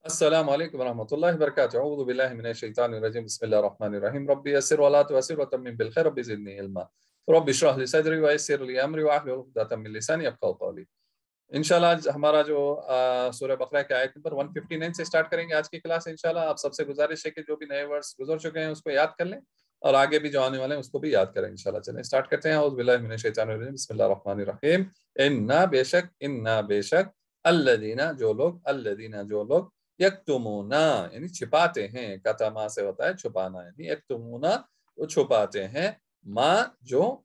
السلام علیکم ورحمۃ اللہ وبرکاتہ اعوذ باللہ من الشیطان الرجیم بسم اللہ الرحمن الرحیم ربی یسر ولا تعسر وتمم بالخیر رب زدنی علما رب اشرح لی صدری ویسر لی امری واحلل عقدۃ من لسانی یفقهوا قولی۔ انشاءاللہ آج ہمارا جو سورہ بقرہ کے آیت نمبر 159 سے سٹارٹ کریں گے آج کی کلاس انشاءاللہ۔ آپ سب سے گزارش ہے کہ جو بھی نئے ورڈز گزر چکے ہیں اس کو یاد کر لیں اور آگے بھی جو آنے والے ہیں اس کو بھی یاد کریں انشاءاللہ۔ چلیں سٹارٹ کرتے ہیں۔ اعوذ باللہ من الشیطان الرجیم بسم اللہ الرحمن الرحیم انا بے شک الذین جو لوگ یکتمونا یعنی چھپاتے ہیں، کتما سے ہوتا ہے چھپانا، یعنی یکتمونا وہ چھپاتے ہیں، ما جو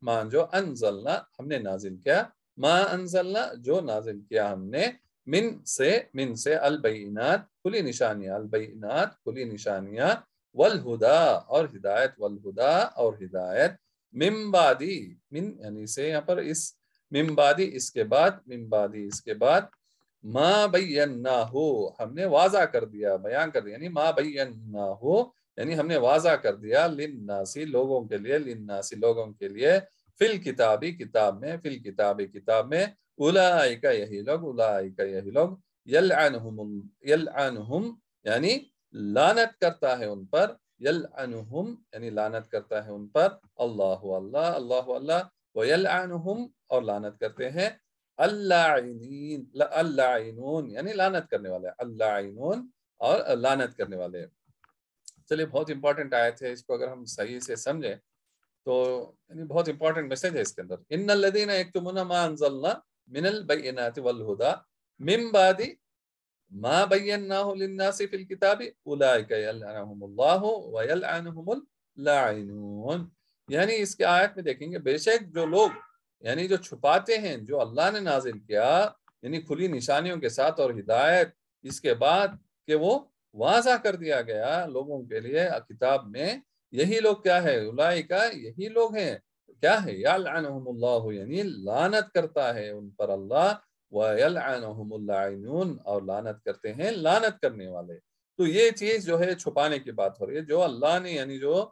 انزلنا ہم نے نازل کیا، ما انزلنا جو نازل کیا ہم نے، من سے البینات کھلی نشانیاں والہدا اور ہدایت من بعدی یعنی سے یہاں پر اس من بعدی اس کے بعد ما بیناہو ہم نے واضح کر دیا، بیان کر دیا، یعنی ما بیناہو یعنی ہم نے واضح کر دیا للناسی لوگوں کے لیے فی الکتاب میں اولئک یہی لوگ یلعنہم یعنی لعنت کرتا ہے ان پر، اللہ ویلعنہم اور لعنت کرتے ہیں اللاعنون یعنی لعنت کرنے والے، اللاعنون اور لعنت کرنے والے۔ چلیے بہت امپورٹنٹ آیت ہے، اس کو اگر ہم صحیح سے سمجھیں تو یعنی بہت امپورٹنٹ میسج ہے اس کے اندر۔ ان الذین یکتمون ما انزلنا من البینات والہدی من بعد ما بیناہ للناس فی الکتاب اولئک یلعنہم اللہ ویلعنہم اللاعنون، یعنی اس کے آیت میں دیکھیں گے بے شک جو لوگ یعنی جو چھپاتے ہیں جو اللہ نے نازل کیا یعنی کھلی نشانیوں کے ساتھ اور ہدایت، اس کے بعد کہ وہ واضح کر دیا گیا لوگوں کے لیے کتاب میں، یہی لوگ کیا ہے، اولئک یہی لوگ ہیں کیا ہے، یلعنہم اللہ یعنی لعنت کرتا ہے ان پر اللہ، ویلعنہم اللاعنون اور لعنت کرتے ہیں لعنت کرنے والے۔ تو یہ چیز جو ہے چھپانے کی بات ہو رہی ہے، جو اللہ نے یعنی جو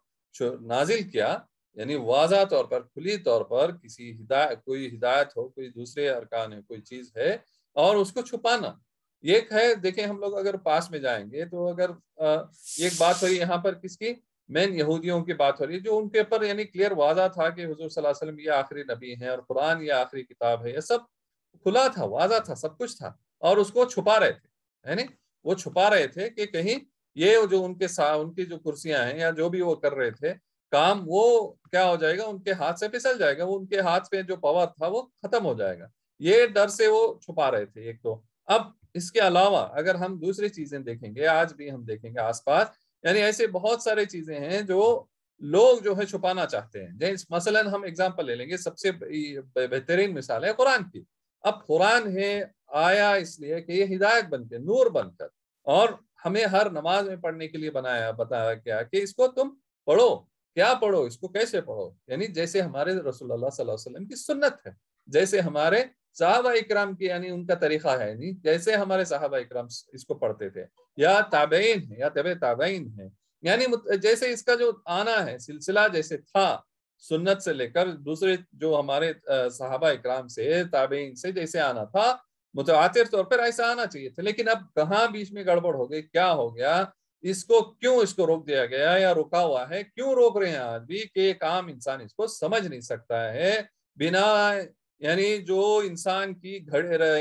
نازل کیا یعنی واضح طور پر کھلی طور پر کوئی ہدایت ہو، کوئی دوسرے ارکان ہے، کوئی چیز ہے اور اس کو چھپانا، یہ ہے۔ دیکھیں ہم لوگ اگر پاس میں جائیں گے تو اگر ایک بات ہو رہی ہے یہاں پر کس کی، مین یہودیوں کی بات ہو رہی ہے، جو ان کے اوپر یعنی کلیئر واضح تھا کہ حضور صلی اللہ علیہ وسلم یہ آخری نبی ہیں اور قرآن یہ آخری کتاب ہے، یہ سب کھلا تھا، واضح تھا، سب کچھ تھا، اور اس کو چھپا رہے تھے، یعنی وہ چھپا رہے تھے کہ کہیں یہ جو ان کی جو کرسیاں ہیں یا جو بھی وہ کر رہے تھے کام، وہ کیا ہو جائے گا، ان کے ہاتھ سے پھسل جائے گا، وہ ان کے ہاتھ پہ جو پاور تھا وہ ختم ہو جائے گا، یہ ڈر سے وہ چھپا رہے تھے ایک تو۔ اب اس کے علاوہ اگر ہم دوسری چیزیں دیکھیں گے، آج بھی ہم دیکھیں گے آس پاس، یعنی ایسے بہت سارے چیزیں ہیں جو لوگ جو ہے چھپانا چاہتے ہیں۔ جیسے مثلا ہم اگزامپل لے لیں گے، سب سے بہترین مثال ہے قرآن کی۔ اب قرآن ہے آیا اس لیے کہ یہ ہدایت بن کے، نور بن کر، اور ہمیں ہر نماز میں پڑھنے کے لیے بتایا گیا کہ اس کو تم پڑھو، کیا پڑھو، اس کو کیسے پڑھو، یعنی جیسے ہمارے رسول اللہ صلی اللہ علیہ وسلم کی سنت ہے، جیسے ہمارے صحابہ اکرام کی یعنی ان کا طریقہ ہے، یعنی جیسے ہمارے صحابہ اکرام اس کو پڑھتے تھے، یا تابعین ہے یا تبع تابعین ہے، یعنی جیسے اس کا جو آنا ہے سلسلہ جیسے تھا سنت سے لے کر دوسرے جو ہمارے صحابہ اکرام سے تابعین سے جیسے آنا تھا متواتر طور پر ایسا آنا چاہیے تھا، لیکن اب کہاں بیچ میں گڑبڑ ہو گئی، کیا ہو گیا، اس کو روک دیا گیا یا رکا ہوا ہے، کیوں روک رہے ہیں آج بھی، کہ ایک عام انسان اس کو سمجھ نہیں سکتا ہے، بنا یعنی جو انسان کی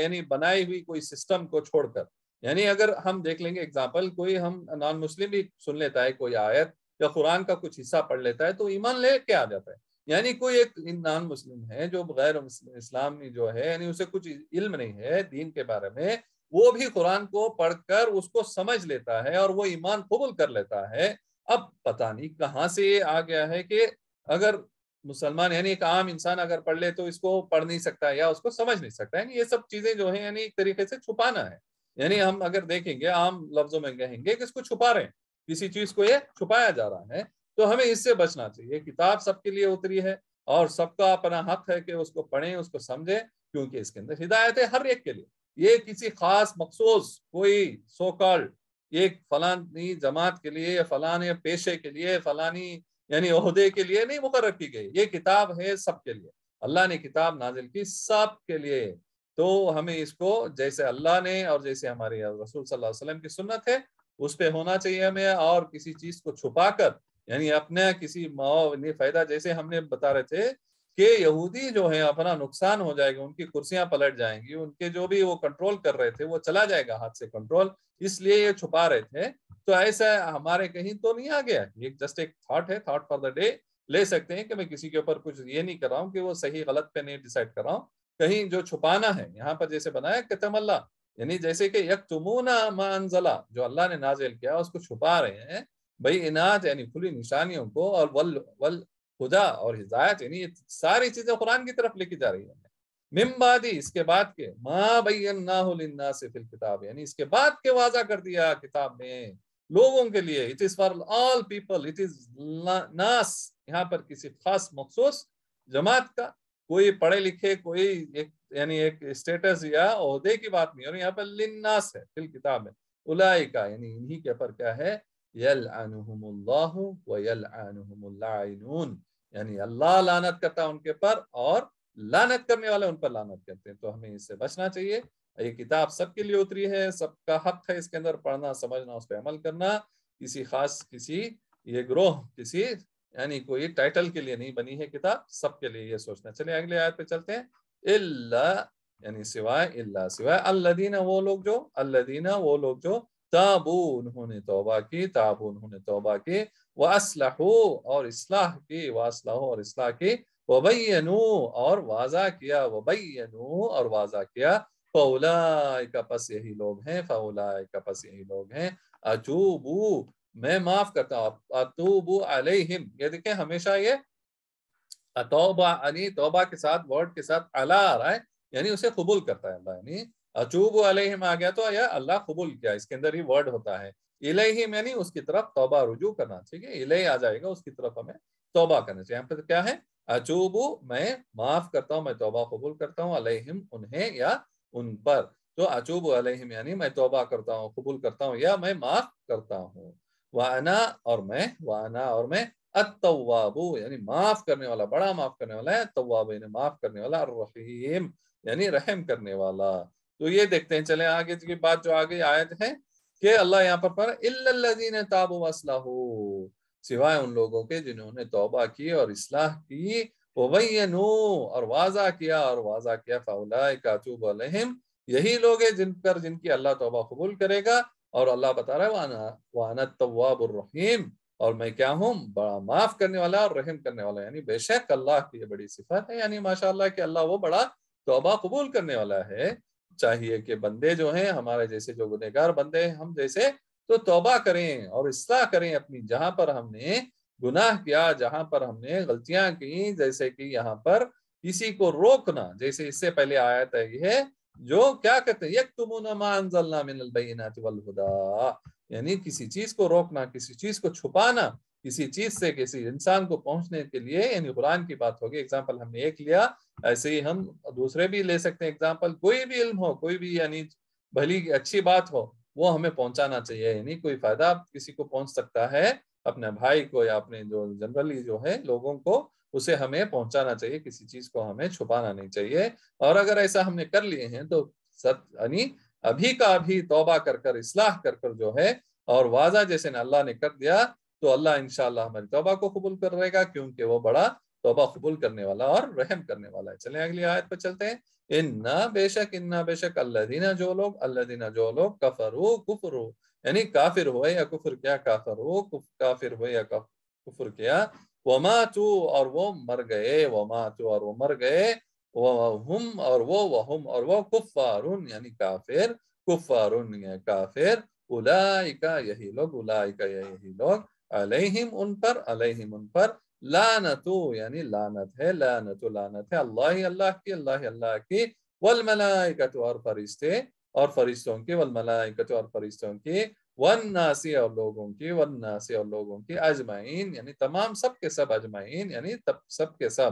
یعنی بنائی ہوئی کوئی سسٹم کو چھوڑ کر، یعنی اگر ہم دیکھ لیں گے اگزامپل، کوئی ہم نان مسلم بھی سن لیتا ہے کوئی آیت یا قرآن کا کچھ حصہ پڑھ لیتا ہے تو ایمان لے کے آ جاتا ہے، یعنی کوئی ایک نان مسلم ہے جو غیر اسلامی جو ہے یعنی اسے کچھ علم نہیں ہے دین کے بارے میں، وہ بھی قرآن کو پڑھ کر اس کو سمجھ لیتا ہے اور وہ ایمان قبول کر لیتا ہے۔ اب پتہ نہیں کہاں سے یہ آ گیا ہے کہ اگر مسلمان یعنی ایک عام انسان اگر پڑھ لے تو اس کو پڑھ نہیں سکتا یا اس کو سمجھ نہیں سکتا، یعنی یہ سب چیزیں جو ہیں یعنی ایک طریقے سے چھپانا ہے، یعنی ہم اگر دیکھیں گے عام لفظوں میں کہیں گے کہ اس کو چھپا رہے ہیں، کسی چیز کو یہ چھپایا جا رہا ہے، تو ہمیں اس سے بچنا چاہیے۔ کتاب سب کے لیے اتری ہے اور سب کا اپنا حق ہے کہ اس کو پڑھیں، اس کو سمجھیں، کیونکہ اس کے اندر ہدایت ہے ہر ایک کے لیے، یہ کسی خاص مخصوص کوئی سو کالڈ ایک فلانی جماعت کے لیے، فلانے پیشے کے لیے، فلانی یعنی عہدے کے لیے نہیں مقرر کی گئی، یہ کتاب ہے سب کے لیے، اللہ نے کتاب نازل کی سب کے لیے۔ تو ہمیں اس کو جیسے اللہ نے اور جیسے ہمارے رسول صلی اللہ علیہ وسلم کی سنت ہے اس پہ ہونا چاہیے ہمیں، اور کسی چیز کو چھپا کر یعنی اپنا کسی فائدہ، جیسے ہم نے بتا رہے تھے کہ یہودی جو ہے اپنا نقصان ہو جائے گا، ان کی کرسیاں پلٹ جائیں گی، ان کے جو بھی وہ کنٹرول کر رہے تھے وہ چلا جائے گا ہاتھ سے کنٹرول، اس لیے یہ چھپا رہے تھے. تو ایسا ہمارے کہیں تو نہیں آ گیا، یہ جسٹ ایک تھاٹ ہے، تھاٹ فار دا ڈے لے سکتے ہیں کہ میں کسی کے اوپر کچھ یہ نہیں کر رہا ہوں کہ وہ صحیح غلط پہ نہیں ڈیسائیڈ کر رہا ہوں. کہیں جو چھپانا ہے یہاں پر جیسے بنایا کتم اللہ، یعنی جیسے کہ یکتمون ما انزلا، جو اللہ نے نازل کیا اس کو چھپا رہے ہیں بھائی انات یعنی کھلی نشانیوں کو، اور خدا اور ہدایت، یعنی یہ ساری چیزیں قرآن کی طرف لے کے جا رہی ہیں. من بعدی، اس کے بعد کے، ما بیناہ للناس فی الکتاب، یعنی اس کے بعد کے واضح کر دیا کتاب میں لوگوں کے لیے. It is for all people, it is ناس، یہاں پر کسی خاص مخصوص جماعت کا، کوئی پڑھے لکھے، کوئی ایک یعنی ایک اسٹیٹس یا عہدے کی بات نہیں، اور یہاں پر للناس ہے فی الکتاب میں. اولئک، یعنی انہی کے پر کیا ہے، یلعنہم اللہ ویلعنہم اللاعنون، یعنی اللہ لعنت کرتا ان کے پر اور لعنت کرنے والے ان پر لعنت کرتے ہیں. تو ہمیں اس سے بچنا چاہیے. یہ کتاب سب کے لیے اتری ہے، سب کا حق ہے اس کے اندر پڑھنا، سمجھنا، اس پہ عمل کرنا. کسی خاص کسی یہ گروہ کسی یعنی کوئی ٹائٹل کے لیے نہیں بنی ہے کتاب، سب کے لیے یہ سوچنا. چلے اگلے آیت پہ چلتے ہیں. الا یعنی سوائے، الا سوائے، الذین وہ لوگ جو تابو انہوں نے توبہ کی، تابو انہوں نے توبہ کی، وَأَصْلَحُوا اور اصلاح کی، وَأَصْلَحُوا اور اصلاح کی، وَبَيَّنُوا اور واضح کیا، وَبَيَّنُوا اور واضح کیا، فَأُولَئِكَ پس یہی لوگ ہیں، فَأُولَئِكَ پس یہی لوگ ہیں، أَتُوبُ میں معاف کرتا ہوں، أَتُوبُ عَلَيْهِمْ. یہ دیکھیں ہمیشہ یہ توبہ یعنی توبہ کے ساتھ ورڈ کے ساتھ علی آ رہا ہے، یعنی اسے قبول کرتا ہے اللہ. یعنی اتوب علیہم آ گیا تو یا اللہ قبول کیا، اس کے اندر ہی ورڈ ہوتا ہے. الیہم یعنی اس کی طرف توبہ رجوع کرنا، ٹھیک ہے، الیہ آ جائے گا، اس کی طرف ہمیں توبہ کرنا چاہیے. یہاں پر کیا ہے، اتوب میں معاف کرتا ہوں، میں توبہ قبول کرتا ہوں، علیہم انہیں یا ان پر. تو اتوب علیہم یعنی میں توبہ کرتا ہوں، قبول کرتا ہوں یا میں معاف کرتا ہوں. وانا اور میں التواب یعنی معاف کرنے والا، بڑا معاف کرنے والا ہے. تواب یعنی معاف کرنے والا، الرحیم یعنی رحم کرنے والا. تو یہ دیکھتے ہیں، چلیں آگے کی بات جو آگے آیت ہے کہ اللہ یہاں پر الا الذین تابوا واصلحوا، سوائے ان لوگوں کے جنہوں نے توبہ کی اور اصلاح کی، وبینوا اور واضح کیا، فاولئک اتوب علیہم یہی لوگ ہیں جن کی اللہ توبہ قبول کرے گا. اور اللہ بتا رہا ہے وانا التواب الرحیم، اور میں کیا ہوں، بڑا معاف کرنے والا اور رحم کرنے والا. یعنی بے شک اللہ کی یہ بڑی صفت ہے، یعنی ماشاءاللہ کہ اللہ وہ بڑا توبہ قبول کرنے والا ہے. چاہیے کہ بندے جو ہیں ہمارے جیسے جو گنہگار بندے ہیں ہم جیسے، تو توبہ کریں اور اصلاح کریں اپنی، جہاں پر ہم نے گناہ کیا، جہاں پر ہم نے غلطیاں کی، جیسے کہ یہاں پر کسی کو روکنا، جیسے اس سے پہلے آیت ہے یہ جو کیا کہتے ہیں، یکتمون ما انزلنا من البینات والہدی، یعنی کسی چیز کو روکنا، کسی چیز کو چھپانا، کسی چیز سے کسی انسان کو پہنچنے کے لیے، یعنی قرآن کی بات ہوگی. اگزامپل ہم نے ایک لیا، ایسے ہی ہم دوسرے بھی لے سکتے ہیں اگزامپل. کوئی بھی علم ہو، کوئی بھی یعنی بھلی اچھی بات ہو، وہ ہمیں پہنچانا چاہیے. یعنی کوئی فائدہ کسی کو پہنچ سکتا ہے، اپنے بھائی کو یا اپنے جو جنرلی جو ہے لوگوں کو، اسے ہمیں پہنچانا چاہیے، کسی چیز کو ہمیں چھپانا نہیں چاہیے. اور اگر ایسا ہم نے کر لیے ہیں تو یعنی ابھی کا ابھی توبہ کر اصلاح کر جو ہے اور واضح جیسے اللہ نے کر دیا، تو اللہ انشاءاللہ ہماری توبہ کو قبول کر رہے گا، کیونکہ وہ بڑا توبہ قبول کرنے والا اور رحم کرنے والا ہے. چلیں اگلی آیت پر چلتے ہیں. انا بے شک الذین جو لوگ کفروا کفر یعنی کافر ہوئے یا کفر کیا، کافر ہوئے یا کفر کیا، وماتوا اور وہ مر گئے، وہم اور وہ کفارون یعنی کافر، کافر، اولئک یہی لوگ علیہم ان پر لعنتو یعنی لعنت ہے، لعنت ہے اللہ کی، والملائکۃ اور فرشتوں کی، والملائکۃ اور فرشتوں کی، والناس اور لوگوں کی اجمعین یعنی تمام سب کے سب، اجمعین یعنی سب کے سب.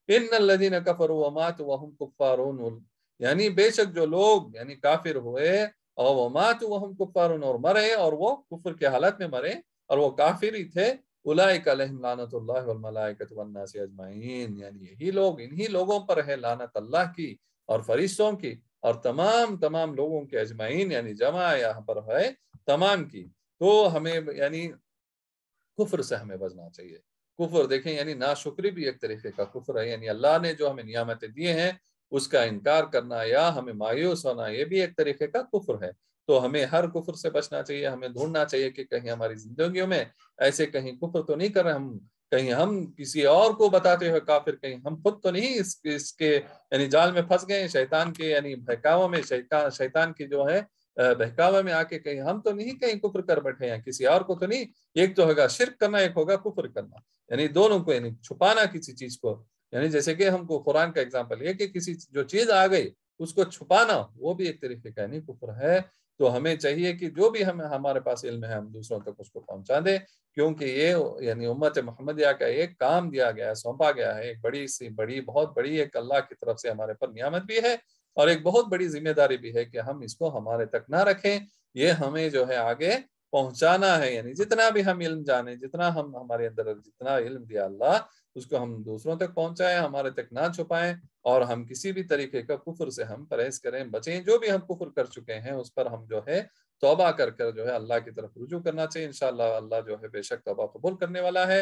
ان الذین کفروا وماتوا وهم کفارون یعنی بے شک جو لوگ یعنی کافر ہوئے اور وماتوا وهم کفارون اور مرے اور وہ کفر کے حالت میں مرے اور وہ کافر ہی تھے، اولئک علیہم لعنت اللہ والملائکۃ والناس اجمعین یعنی یہی لوگ، انہی لوگوں پر ہے لعنت اللہ کی اور فرشتوں کی اور تمام لوگوں کے اجمعین یعنی جمع یہاں پر ہے تمام کی، تو ہمیں یعنی کفر سے ہمیں بچنا چاہیے۔ کفر دیکھیں یعنی ناشکری بھی ایک طریقے کا کفر ہے، یعنی اللہ نے جو ہمیں نعمتیں دیے ہیں اس کا انکار کرنا یا ہمیں مایوس ہونا، یہ بھی ایک طریقے کا کفر ہے۔ تو ہمیں ہر کفر سے بچنا چاہیے، ہمیں ڈھونڈنا چاہیے کہ کہیں ہماری زندگیوں میں ایسے کہیں کفر تو نہیں کر رہے ہم، کہیں ہم کسی اور کو بتاتے ہوئے کافر، کہیں ہم خود تو نہیں اس کے یعنی جال میں پھنس گئے شیطان کے یعنی بہکاووں میں، شیطان کی جو ہے بہکاوے میں آ کے کہیں ہم تو نہیں کہیں کفر کر بیٹھے ہیں کسی اور کو تو نہیں، ایک تو ہوگا شرک کرنا، ایک ہوگا کفر کرنا، یعنی دونوں کو یعنی چھپانا کسی چیز کو، یعنی جیسے کہ ہم کو قرآن کا اگزامپل یہ کہ کسی جو چیز آ گئی اس کو چھپانا وہ بھی ایک طریقے کا یعنی کفر ہے۔ تو ہمیں چاہیے کہ جو بھی ہمارے پاس علم ہے ہم دوسروں تک اس کو پہنچا دیں، کیونکہ یہ یعنی امت محمدیہ کا ایک کام دیا گیا ہے، سونپا گیا ہے، ایک بہت بڑی ایک اللہ کی طرف سے ہمارے پر نعمت بھی ہے، اور ایک بہت بڑی ذمہ داری بھی ہے کہ ہم اس کو ہمارے تک نہ رکھیں، یہ ہمیں جو ہے آگے پہنچانا ہے، یعنی جتنا بھی ہم علم جانیں، جتنا ہم ہمارے اندر جتنا علم دیا اللہ اس کو ہم دوسروں تک پہنچائیں، ہمارے تک نہ چھپائیں، اور ہم کسی بھی طریقے کا کفر سے ہم پرہیز کریں، بچیں، جو بھی ہم کفر کر چکے ہیں اس پر ہم جو ہے توبہ کر جو ہے اللہ کی طرف رجوع کرنا چاہیے، انشاءاللہ اللہ جو ہے بے شک توبہ قبول کرنے والا ہے۔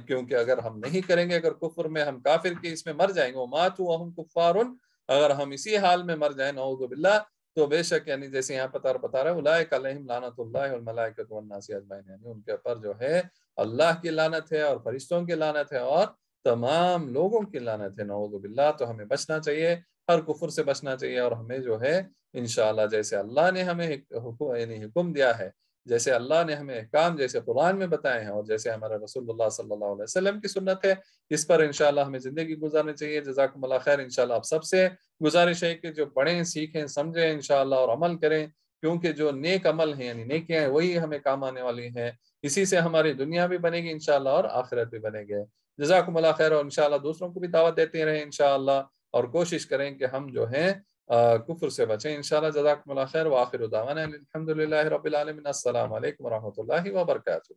کیونکہ اگر ہم نہیں کریں گے، اگر کفر میں ہم کافر کی اس میں مر جائیں گے، وَمَاتُوا وَهُمْ كُفَّارٌ، اگر ہم اسی حال میں مر جائیں نعوذ باللہ، تو بے شک یعنی جیسے یہاں بتا رہا ہے اولئک علیہم لعنت اللہ والملائکۃ والناس اجمعین، یعنی ان کے اوپر جو ہے اللہ کی لعنت ہے اور فرشتوں کی لعنت ہے اور تمام لوگوں کی لعنت ہے، نعوذ باللہ۔ تو ہمیں بچنا چاہیے، ہر کفر سے بچنا چاہیے، اور ہمیں جو ہے انشاءاللہ جیسے اللہ نے ہمیں یعنی حکم دیا ہے، جیسے اللہ نے ہمیں احکام جیسے قرآن میں بتائے ہیں، اور جیسے ہمارے رسول اللہ صلی اللہ علیہ وسلم کی سنت ہے، اس پر انشاءاللہ ہمیں زندگی گزارنی چاہیے۔ جزاکم اللہ خیر۔ انشاءاللہ آپ سب سے گزارش ہے کہ جو پڑھیں، سیکھیں، سمجھیں انشاءاللہ اور عمل کریں، کیونکہ جو نیک عمل ہیں یعنی نیکیاں ہیں وہی ہمیں کام آنے والی ہیں، اسی سے ہماری دنیا بھی بنے گی انشاءاللہ اور آخرت بھی بنے گی۔ جزاکم اللہ خیر، اور انشاءاللہ دوسروں کو بھی دعوت دیتے رہیں انشاءاللہ، اور کوشش کریں کہ ہم جو ہیں کفر سے بچیں انشاءاللہ۔ جزاکم اللہ خیر، وآخر دعوانا الحمدللہ رب العالمین۔ السلام علیکم ورحمۃ اللہ وبرکاتہ۔